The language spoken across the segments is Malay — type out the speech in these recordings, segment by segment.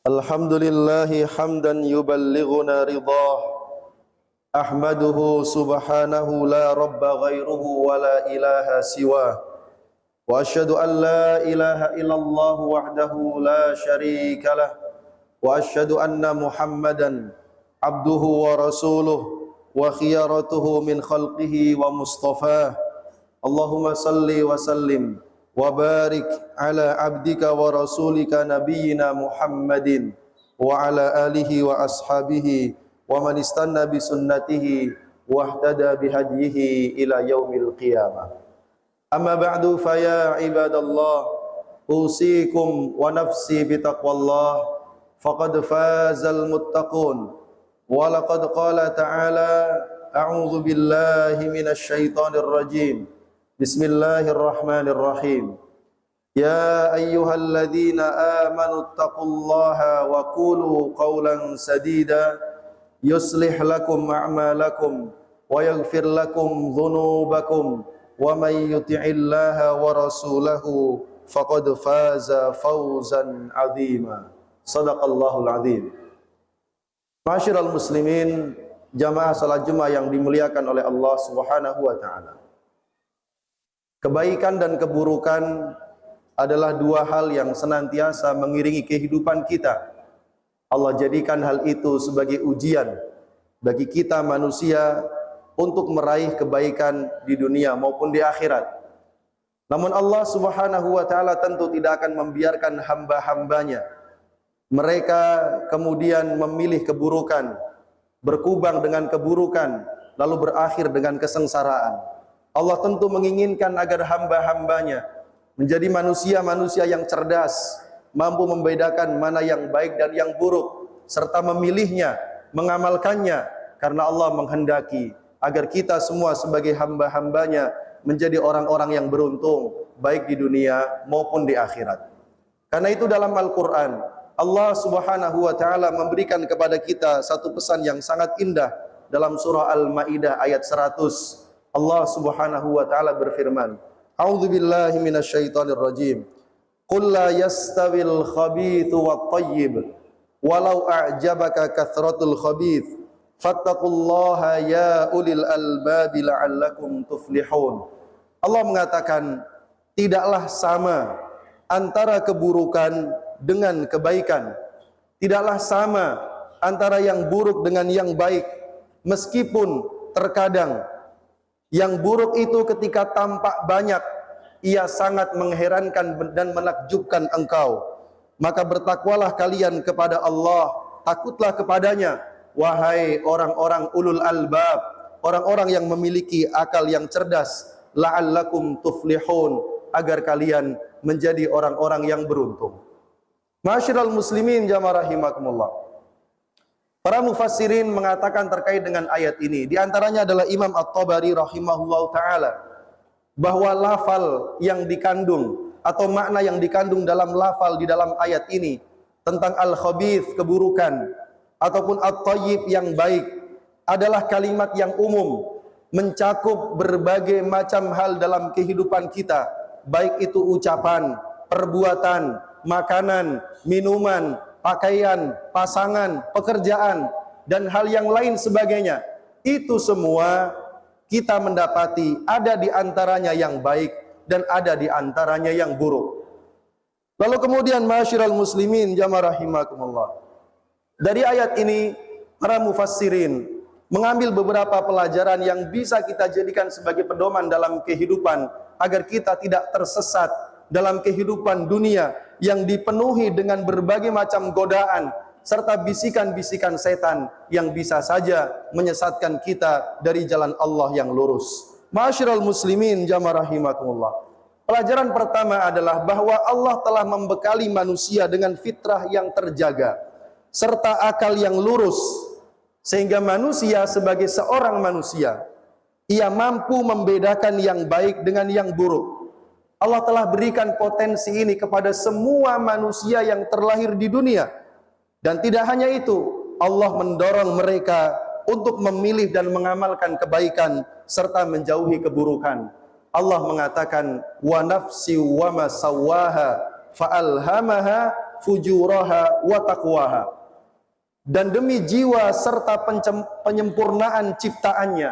Alhamdulillahi hamdan yuballighuna ridhah. Ahmaduhu subhanahu la rabba ghairuhu wa la ilaha siwah. Wa asyhadu an la ilaha illallah wahdahu la syarika lah. Wa asyhadu anna Muhammadan abduhu wa rasuluh wa khiyaratuhu min khalqihi wa mustafah. Allahumma salli wa sallim wa barik ala abdika wa rasulika nabiyyina Muhammadin wa ala alihi wa ashabihi wa man istanna bi sunnatihi wa ihtada bi hadihi ila yaumil qiyamah. Amma ba'du, fa ya ibadallah, usikum wa nafsi bi taqwallah, faqad fazal muttaqun. Wa laqad qala ta'ala, a'udzu billahi minasy syaithanir rajim. Bismillahirrahmanirrahim. Ya ayyuhalladzina amanu taqullaha wa qulu qawlan sadida yuslih lakum a'malakum wa yaghfir lakum dhunubakum wa may yuti'illaha wa rasulahu faqad faza fawzan 'azima. Shadaqallahul 'azim. Ma'asyiral muslimin, jamaah salat Jumat yang dimuliakan oleh Allah Subhanahu wa taala. Kebaikan dan keburukan adalah dua hal yang senantiasa mengiringi kehidupan kita. Allah jadikan hal itu sebagai ujian bagi kita manusia untuk meraih kebaikan di dunia maupun di akhirat. Namun Allah Subhanahu wa taala tentu tidak akan membiarkan hamba-hambanya mereka kemudian memilih keburukan, berkubang dengan keburukan, lalu berakhir dengan kesengsaraan. Allah tentu menginginkan agar hamba-hambanya menjadi manusia-manusia yang cerdas, mampu membedakan mana yang baik dan yang buruk, serta memilihnya, mengamalkannya, karena Allah menghendaki agar kita semua sebagai hamba-hambanya menjadi orang-orang yang beruntung, baik di dunia maupun di akhirat. Karena itu dalam Al-Quran, Allah Subhanahu wa ta'ala memberikan kepada kita satu pesan yang sangat indah dalam surah Al-Ma'idah ayat 100. Allah Subhanahu wa ta'ala berfirman, A'udzu billahi minasyaitonir rajim. Qul la yastawil khabithu wat thayyib walau a'jabaka kathratul khabith fattaqullaha ya ulil albab la'allakum tuflihun. Allah mengatakan, tidaklah sama antara keburukan dengan kebaikan. Tidaklah sama antara yang buruk dengan yang baik. Meskipun terkadang yang buruk itu ketika tampak banyak, ia sangat mengherankan dan menakjubkan engkau. Maka bertakwalah kalian kepada Allah, takutlah kepadanya, wahai orang-orang ulul albab, orang-orang yang memiliki akal yang cerdas, la'allakum tuflihun, agar kalian menjadi orang-orang yang beruntung. Ma'asyiral muslimin jamaah rahimakumullah. Para mufassirin mengatakan terkait dengan ayat ini, di antaranya adalah Imam At-Tabari rahimahullahu taala, bahwa lafal yang dikandung atau makna yang dikandung dalam lafal di dalam ayat ini tentang al-khabith, keburukan, ataupun at-thayyib, yang baik, adalah kalimat yang umum, mencakup berbagai macam hal dalam kehidupan kita, baik itu ucapan, perbuatan, makanan, minuman, pakaian, pasangan, pekerjaan, dan hal yang lain sebagainya. Itu semua kita mendapati ada di antaranya yang baik dan ada di antaranya yang buruk. Lalu kemudian ma'asyiral muslimin jamaah rahimakumullah, dari ayat ini para mufassirin mengambil beberapa pelajaran yang bisa kita jadikan sebagai pedoman dalam kehidupan agar kita tidak tersesat dalam kehidupan dunia yang dipenuhi dengan berbagai macam godaan serta bisikan-bisikan setan yang bisa saja menyesatkan kita dari jalan Allah yang lurus. Ma'asyiral muslimin jamaah rahimakumullah. Pelajaran pertama adalah bahwa Allah telah membekali manusia dengan fitrah yang terjaga serta akal yang lurus, sehingga manusia sebagai seorang manusia, ia mampu membedakan yang baik dengan yang buruk. Allah telah berikan potensi ini kepada semua manusia yang terlahir di dunia. Dan tidak hanya itu, Allah mendorong mereka untuk memilih dan mengamalkan kebaikan serta menjauhi keburukan. Allah mengatakan, wa nafsi wa ma sawwaha fa'alhamaha fujuraha wa taqwaha. Dan demi jiwa serta penyempurnaan ciptaannya,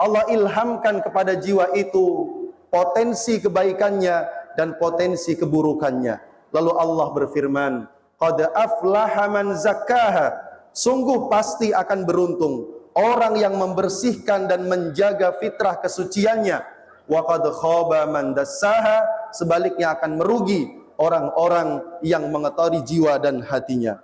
Allah ilhamkan kepada jiwa itu potensi kebaikannya dan potensi keburukannya. Lalu Allah berfirman, qad aflaha man zakkaha, sungguh pasti akan beruntung orang yang membersihkan dan menjaga fitrah kesuciannya. Wa qad khaba man dassaha, sebaliknya akan merugi orang-orang yang mengotori jiwa dan hatinya.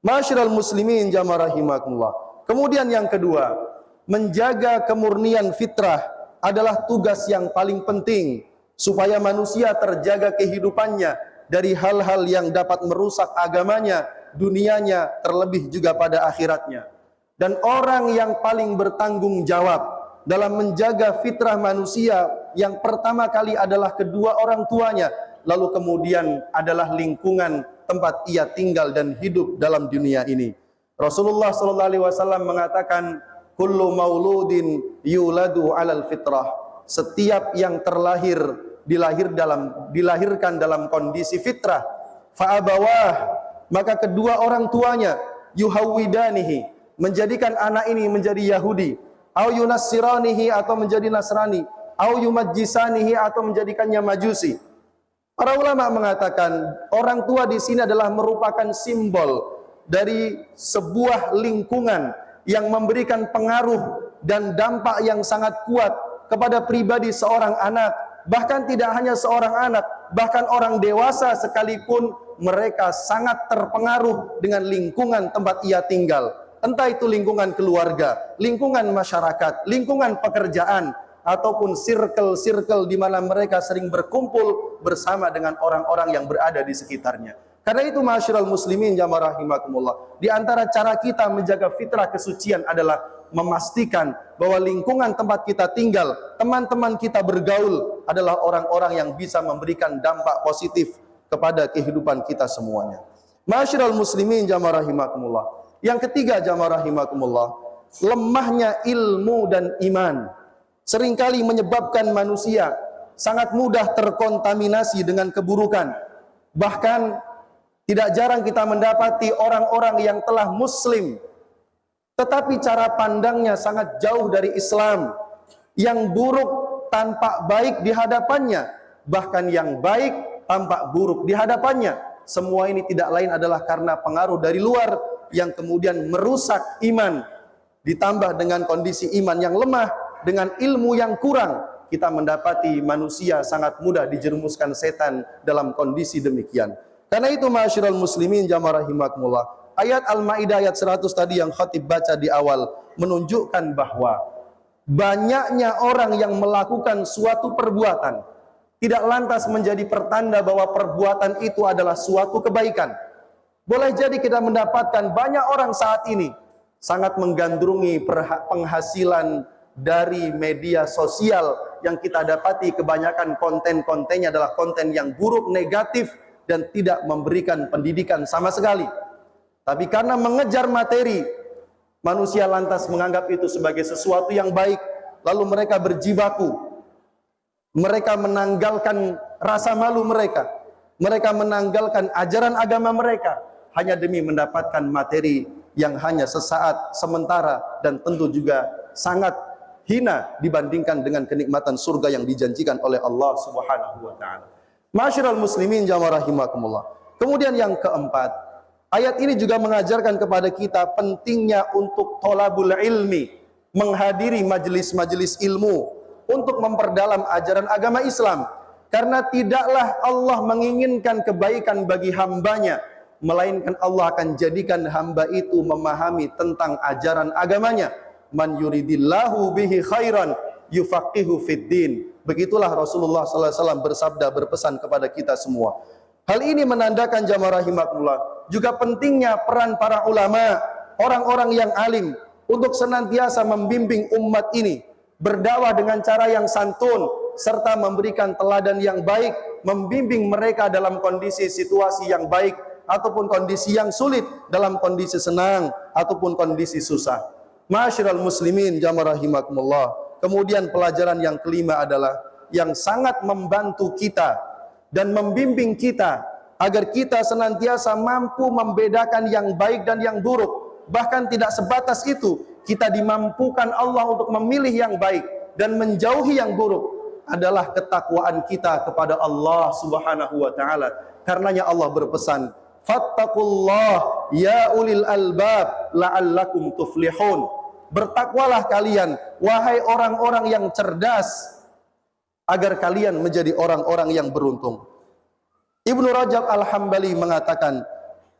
Masyiral muslimin jamaah rahimakumullah. Kemudian yang kedua, menjaga kemurnian fitrah adalah tugas yang paling penting supaya manusia terjaga kehidupannya dari hal-hal yang dapat merusak agamanya, dunianya, terlebih juga pada akhiratnya. Dan orang yang paling bertanggung jawab dalam menjaga fitrah manusia yang pertama kali adalah kedua orang tuanya, lalu kemudian adalah lingkungan tempat ia tinggal dan hidup dalam dunia ini. Rasulullah sallallahu alaihi wasallam mengatakan, kullu mauludin yuladu 'alal fitrah. Setiap yang terlahir dilahirkan dalam kondisi fitrah. Fa abawah, maka kedua orang tuanya yuhawwidanihi, menjadikan anak ini menjadi Yahudi, au yunassiranihi, atau menjadi Nasrani, au yumajjisanihi, atau menjadikannya Majusi. Para ulama mengatakan orang tua di sini adalah merupakan simbol dari sebuah lingkungan yang memberikan pengaruh dan dampak yang sangat kuat kepada pribadi seorang anak. Bahkan tidak hanya seorang anak, bahkan orang dewasa sekalipun mereka sangat terpengaruh dengan lingkungan tempat ia tinggal. Entah itu lingkungan keluarga, lingkungan masyarakat, lingkungan pekerjaan, ataupun circle-circle di mana mereka sering berkumpul bersama dengan orang-orang yang berada di sekitarnya. Karena itu masyiral muslimin jamaah rahimakumullah, di antara cara kita menjaga fitrah kesucian adalah memastikan bahwa lingkungan tempat kita tinggal, teman-teman kita bergaul adalah orang-orang yang bisa memberikan dampak positif kepada kehidupan kita semuanya. Masyiral muslimin jamaah rahimakumullah. Yang ketiga jamaah rahimakumullah, lemahnya ilmu dan iman seringkali menyebabkan manusia sangat mudah terkontaminasi dengan keburukan. Bahkan tidak jarang kita mendapati orang-orang yang telah muslim tetapi cara pandangnya sangat jauh dari Islam. Yang buruk tampak baik di hadapannya, bahkan yang baik tampak buruk di hadapannya. Semua ini tidak lain adalah karena pengaruh dari luar yang kemudian merusak iman. Ditambah dengan kondisi iman yang lemah, dengan ilmu yang kurang, kita mendapati manusia sangat mudah dijerumuskan setan dalam kondisi demikian. Karena itu ma'asyiral muslimin jamaah rahimakumullah, ayat Al-Maidah ayat 100 tadi yang khatib baca di awal menunjukkan bahwa banyaknya orang yang melakukan suatu perbuatan tidak lantas menjadi pertanda bahwa perbuatan itu adalah suatu kebaikan. Boleh jadi kita mendapatkan banyak orang saat ini sangat menggandrungi penghasilan dari media sosial yang kita dapati kebanyakan konten-kontennya adalah konten yang buruk, negatif, dan tidak memberikan pendidikan sama sekali. Tapi karena mengejar materi, manusia lantas menganggap itu sebagai sesuatu yang baik, lalu mereka berjibaku. Mereka menanggalkan rasa malu mereka. Mereka menanggalkan ajaran agama mereka hanya demi mendapatkan materi yang hanya sesaat, sementara, dan tentu juga sangat hina dibandingkan dengan kenikmatan surga yang dijanjikan oleh Allah Subhanahu wa taala. Masyiral muslimin jamaah rahimakumullah. Kemudian yang keempat, ayat ini juga mengajarkan kepada kita pentingnya untuk thalabul ilmi, menghadiri majelis-majelis ilmu untuk memperdalam ajaran agama Islam. Karena tidaklah Allah menginginkan kebaikan bagi hambanya, melainkan Allah akan jadikan hamba itu memahami tentang ajaran agamanya. Man yuridillahu bihi khairan yufaqihu fid din. Begitulah Rasulullah sallallahu alaihi wasallam bersabda, berpesan kepada kita semua. Hal ini menandakan jamaah rahimakumullah juga pentingnya peran para ulama, orang-orang yang alim untuk senantiasa membimbing umat ini berdakwah dengan cara yang santun serta memberikan teladan yang baik, membimbing mereka dalam kondisi situasi yang baik ataupun kondisi yang sulit, dalam kondisi senang ataupun kondisi susah. Ma'asyiral muslimin jamaah rahimakumullah. Kemudian pelajaran yang kelima adalah yang sangat membantu kita dan membimbing kita agar kita senantiasa mampu membedakan yang baik dan yang buruk. Bahkan tidak sebatas itu, kita dimampukan Allah untuk memilih yang baik dan menjauhi yang buruk adalah ketakwaan kita kepada Allah Subhanahu wa taala. Karenanya Allah berpesan, "Fattaqullah ya ulil albab la'allakum tuflihun." Bertakwalah kalian wahai orang-orang yang cerdas agar kalian menjadi orang-orang yang beruntung. Ibnu Rajab Al-Hambali mengatakan,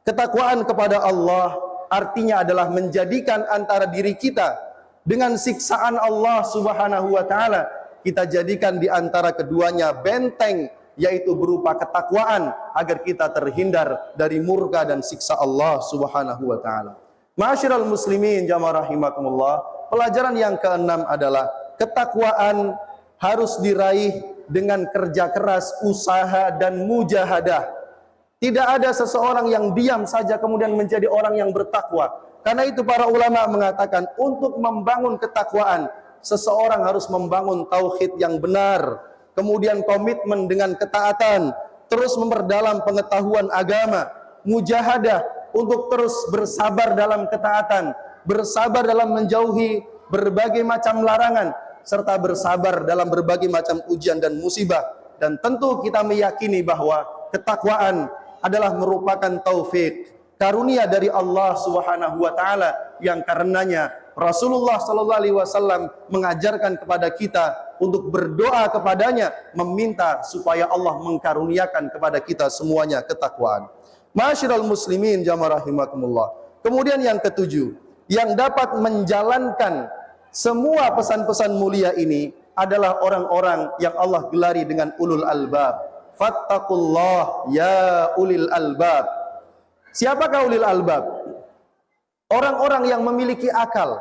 ketakwaan kepada Allah artinya adalah menjadikan antara diri kita dengan siksaan Allah Subhanahu wa taala, kita jadikan di antara keduanya benteng, yaitu berupa ketakwaan agar kita terhindar dari murka dan siksa Allah Subhanahu wa taala. Ma'asyiral muslimin jamaah rahimakumullah, pelajaran yang keenam adalah ketakwaan harus diraih dengan kerja keras, usaha dan mujahadah. Tidak ada seseorang yang diam saja kemudian menjadi orang yang bertakwa. Karena itu para ulama mengatakan untuk membangun ketakwaan, seseorang harus membangun tauhid yang benar, kemudian komitmen dengan ketaatan, terus memperdalam pengetahuan agama, mujahadah untuk terus bersabar dalam ketaatan, bersabar dalam menjauhi berbagai macam larangan, serta bersabar dalam berbagai macam ujian dan musibah. Dan tentu kita meyakini bahwa ketakwaan adalah merupakan taufik, karunia dari Allah Subhanahu wa taala, yang karenanya Rasulullah sallallahu alaihi wasallam mengajarkan kepada kita untuk berdoa kepadanya, meminta supaya Allah mengkaruniakan kepada kita semuanya ketakwaan. Ma'asyiral muslimin jamaah rahimakumullah. Kemudian yang ketujuh, yang dapat menjalankan semua pesan-pesan mulia ini adalah orang-orang yang Allah gelari dengan ulul albab. Fattaqullah ya ulil albab. Siapakah ulil albab? Orang-orang yang memiliki akal.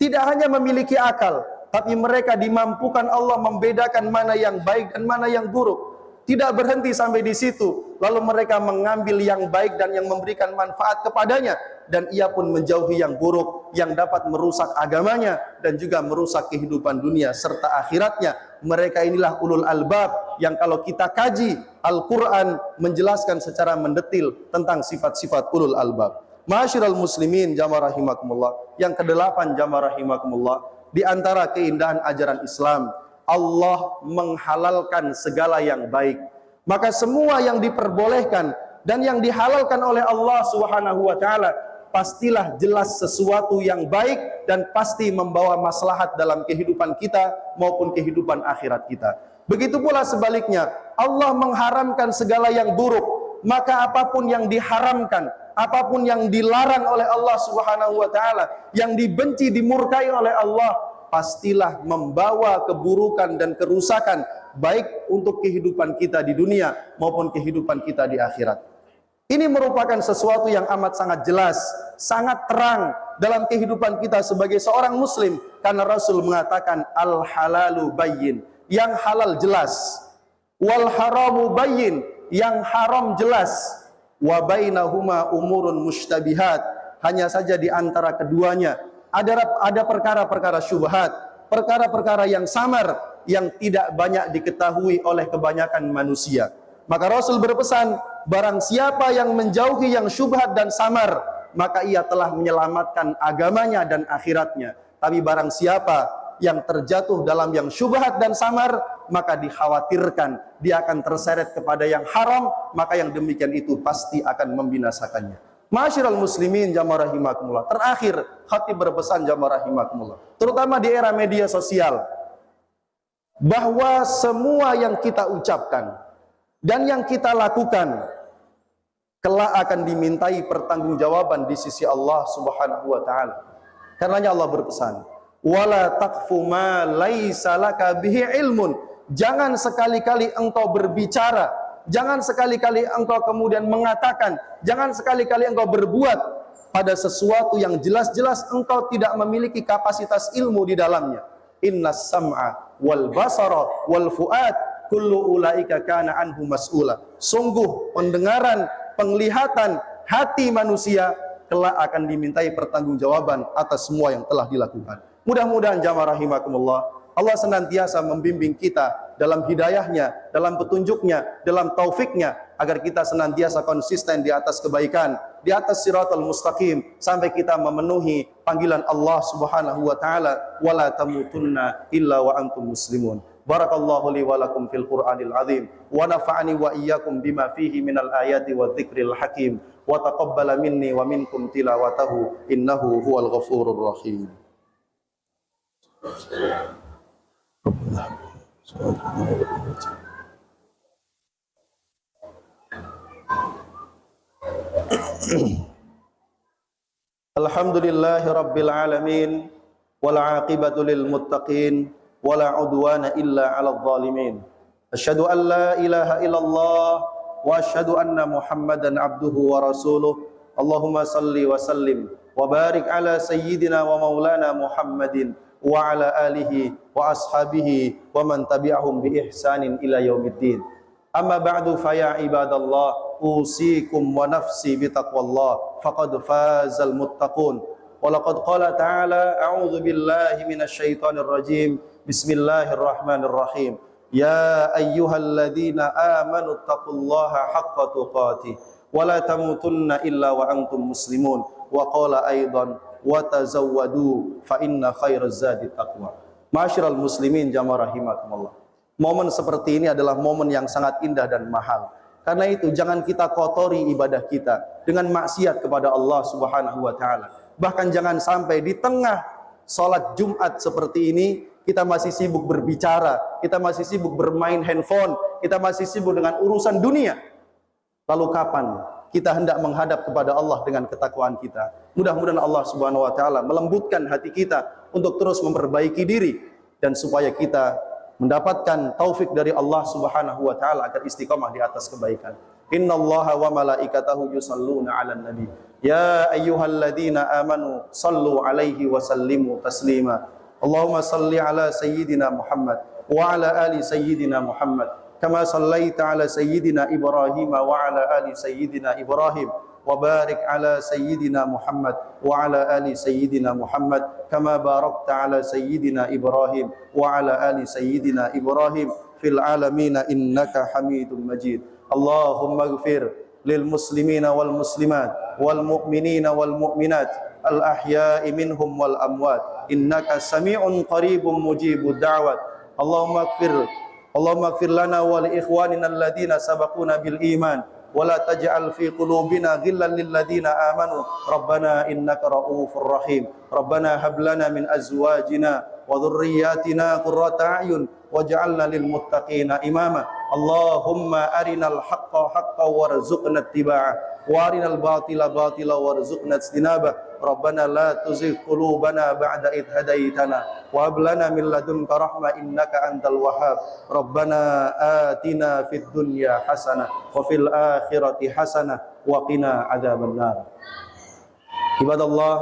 Tidak hanya memiliki akal, tapi mereka dimampukan Allah membedakan mana yang baik dan mana yang buruk. Tidak berhenti sampai di situ, lalu mereka mengambil yang baik dan yang memberikan manfaat kepadanya, dan ia pun menjauhi yang buruk yang dapat merusak agamanya dan juga merusak kehidupan dunia serta akhiratnya. Mereka inilah ulul albab yang kalau kita kaji Al-Quran menjelaskan secara mendetil tentang sifat-sifat ulul albab. Ma'asyiral muslimin jamaah rahimakumullah. Yang kedelapan jamaah rahimakumullah, di antara keindahan ajaran Islam, Allah menghalalkan segala yang baik. Maka semua yang diperbolehkan dan yang dihalalkan oleh Allah Subhanahu wa taala pastilah jelas sesuatu yang baik dan pasti membawa maslahat dalam kehidupan kita maupun kehidupan akhirat kita. Begitu pula sebaliknya, Allah mengharamkan segala yang buruk. Maka apapun yang diharamkan, apapun yang dilarang oleh Allah Subhanahu wa taala, yang dibenci, dimurkai oleh Allah, pastilah membawa keburukan dan kerusakan baik untuk kehidupan kita di dunia maupun kehidupan kita di akhirat. Ini merupakan sesuatu yang amat sangat jelas, sangat terang dalam kehidupan kita sebagai seorang muslim, karena Rasul mengatakan al halalu bayyin, yang halal jelas, wal haramu bayyin, yang haram jelas, wa bainahuma umurun mushtabihat, hanya saja di antara keduanya ada perkara-perkara syubhat, perkara-perkara yang samar yang tidak banyak diketahui oleh kebanyakan manusia. Maka Rasul berpesan, barang siapa yang menjauhi yang syubhat dan samar, maka ia telah menyelamatkan agamanya dan akhiratnya. Tapi barang siapa yang terjatuh dalam yang syubhat dan samar, maka dikhawatirkan dia akan terseret kepada yang haram, maka yang demikian itu pasti akan membinasakannya. Ma'asyiral muslimin jamaah rahimakumullah. Terakhir, khatib berpesan jamaah rahimakumullah, terutama di era media sosial, bahwa semua yang kita ucapkan dan yang kita lakukan kelak akan dimintai pertanggungjawaban di sisi Allah Subhanahu wa taala. Karenanya Allah berpesan, wala taqfu ma laisa laka bihi ilmun. Jangan sekali-kali engkau berbicara, jangan sekali-kali engkau kemudian mengatakan, jangan sekali-kali engkau berbuat pada sesuatu yang jelas-jelas engkau tidak memiliki kapasitas ilmu di dalamnya. Innas sam'a wal basara wal fuad kullu ulaika kana anhu mas'ula. Sungguh pendengaran, penglihatan, hati manusia kelak akan dimintai pertanggungjawaban atas semua yang telah dilakukan. Mudah-mudahan jamaah rahimakumullah, Allah senantiasa membimbing kita dalam hidayahnya, dalam petunjuknya, dalam taufiknya, agar kita senantiasa konsisten di atas kebaikan, di atas siratal mustaqim, sampai kita memenuhi panggilan Allah Subhanahu wa taala, wala tamutunna illa wa antum muslimun. Barakallahu li wa lakum fil Qur'anil azim wa nafa'ani wa iyyakum bima fihi minal ayati wa dzikril hakim wa taqabbala minni wa minkum tilawatahu innahu huwal ghafurur rahim. Alhamdulillahi rabbil alamin wal aqibatu lil muttaqin wala udwana illa 'alal zalimin. Asyhadu an la ilaha illallah wa asyhadu anna Muhammadan abduhu wa rasuluh. Allahumma salli wa sallim wa barik ala sayyidina wa maulana Muhammadin wa ala alihi wa ashabihi wa man tabi'ahum bi ihsanin ila yaumiddin. Amma ba'du fa ya ibadallah usikum wa nafsi bi taqwallah faqad fazal muttaqun. Wa laqad qala ta'ala a'udzu billahi minasy syaithanir rajim. Bismillahirrahmanirrahim. Ya ayyuhalladzina amanu taqullaha haqqa tuqatih wa la tamutunna illa wa antum muslimun. Wa qala aidan wa tazawwadu fa inna khairaz zadi taqwa. Ma'asyiral muslimin jamaah rahimakumullah. Momen seperti ini adalah momen yang sangat indah dan mahal. Karena itu jangan kita kotori ibadah kita dengan maksiat kepada Allah Subhanahu wa taala. Bahkan jangan sampai di tengah salat Jumat seperti ini kita masih sibuk berbicara, kita masih sibuk bermain handphone, kita masih sibuk dengan urusan dunia. Lalu kapan kita hendak menghadap kepada Allah dengan ketakwaan kita? Mudah-mudahan Allah Subhanahu wa taala melembutkan hati kita untuk terus memperbaiki diri dan supaya kita mendapatkan taufik dari Allah Subhanahu wa taala agar istiqamah di atas kebaikan. Innallaha wa malaikatahu yusalluna 'alan nabi. Ya ayyuhalladzina amanu sallu 'alaihi wa sallimu taslima. Allahumma salli ala sayyidina Muhammad wa ala ali sayyidina Muhammad kama sallaita ala sayyidina Ibrahim wa ala ali sayyidina Ibrahim wa barik ala sayyidina Muhammad wa ala ali sayyidina Muhammad kama barakta ala sayyidina Ibrahim wa ala ali sayyidina Ibrahim fil alamin innaka Hamidum Majid. Allahumma ighfir lil muslimina wal muslimat wal mu'minina wal mu'minat al ahya'i minhum wal amwat innaka sami'un qaribun mujibud da'wat. Allahumma ighfir lana wa li ikhwanina alladhina sabaquna bil iman wa la taj'al fi qulubina ghillan lil ladzina amanu rabbana innaka ra'ufur rahim. Rabbana hab lana min azwajina wa dhurriyyatina qurrata a'yun waj'alna lil muttaqina imama. Allahumma arinal haqqa haqqan warzuqna ittiba'ah wa arinal batila batila warzuqna ijtinabah. Rabbana la tuzigh qulubana ba'da idh hadaitana wa hab lana min ladunka rahmah innaka antal wahhab. Rabbana atina fid dunya hasanah wa fil akhirati hasanah wa qina adzabannar. Ibadallah,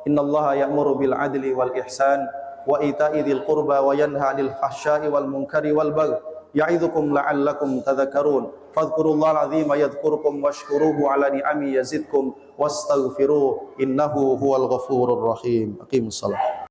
innallaha ya'muru bil adli wal ihsan wa ita'i dzil qurba wa yanha 'anil fahsya'i wal munkari wal baghi ya'idzukum la'allakum tadhakkarun. Fadhkurullahal 'azima yadhkurukum washkuruhu 'ala ni'ami yazidkum wastaghfiruh innahu huwal ghafurur rahim. Aqimussalah.